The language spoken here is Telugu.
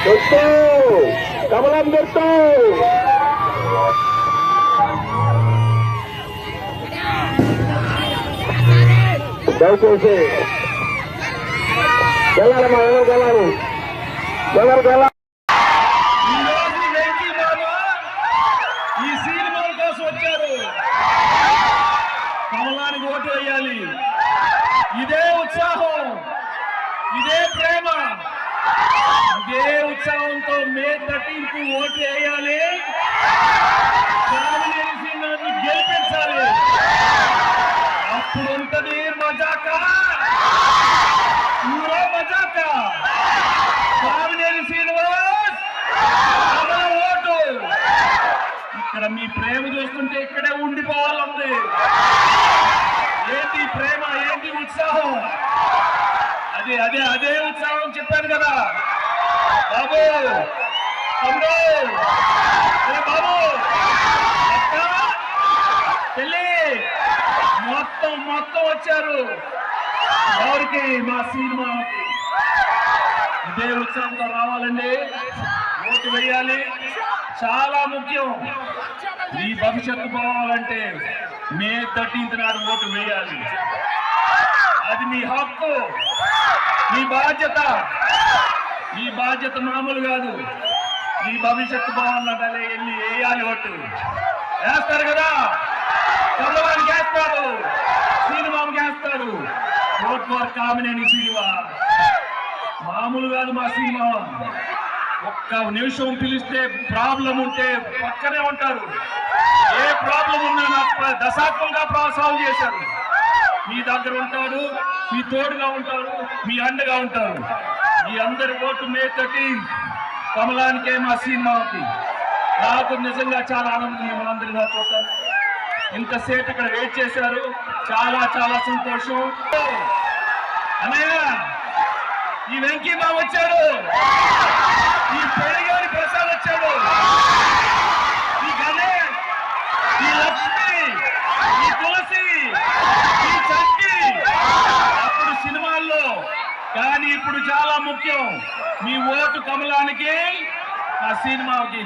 గుర్తు కమలం గుర్తు. దయచేసి గెలాలి, మా ఎవరు గెలాలి, ఎవరు గెలాలి. ఈ సినిమా కోసం వచ్చారు, కమలానికి ఓటు వేయాలి. ఇదే ఉత్సాహం, ఇదే ప్రేమ, ఇదే ఉత్సాహంతో మే 13th ఓటు వేయాలి. నన్ను గెలిపించాలి. అప్పుడు ఉంటది మజాక, ఊరో మజాక. కామినేని శ్రీనివాస్ ఓటు. ఇక్కడ మీ ప్రేమ చూస్తుంటే ఇక్కడే ఉండిపోవాలంది. ఏంటి ప్రేమ, ఏంటి ఉత్సాహం? అదే అదే అదే ఉత్సాహం చెప్పాను కదా బాబు, తమ్ముడు, బాబు, అక్క, చెల్లి, మొత్తం మొత్తం వచ్చారు ఎవరికి? మా సినిమాకి. ఇదే ఉత్సాహంతో రావాలండి, ఓటు వేయాలి. చాలా ముఖ్యం. మీ భవిష్యత్తు పోవాలంటే మే 13th నాడు ఓటు వేయాలి. అది మీ హక్కు, మీ బాధ్యత. మీ బాధ్యత మామూలు కాదు. మీ భవిష్యత్తు బాగుందంటే వెళ్ళి వేయాలి, ఓటు వేస్తారు కదా. కమలానికి వేస్తారు, శ్రీనివాస్కి వేస్తారు. Vote for Kamineni Srinivas. మామూలు కాదు మా సినిమా. ఒక్క నిమిషం పిలిస్తే ప్రాబ్లం ఉంటే పక్కనే ఉంటారు. ఏ ప్రాబ్లం ఉన్నా నాకు దశాబ్దంగా సాల్వ్ చేశారు. మీ దగ్గర ఉంటాడు, మీ తోడుగా ఉంటారు, మీ అండగా ఉంటారు. మీ అందరి ఓటు మే 13 కమలానికే, మా సినిమాకి. నాకు నిజంగా చాలా ఆనందం మిమ్మల్ని అందరిగా చూస్తాను. ఇంతసేపు ఇక్కడ వెయిట్ చేశారు, చాలా చాలా సంతోషం. అన్నయ్య, ఈ వెంకీ బాబు వచ్చాడు, ఈ పెరిగారి ప్రసాద్ వచ్చాడు, ఈ గణేష్, ఈ లక్ష్మి, ఈ తులసి, ఈ చక్కి. అప్పుడు సినిమాల్లో, కానీ ఇప్పుడు చాలా ముఖ్యం. మీ ఓటు కమలానికి, ఆ సినిమాకి.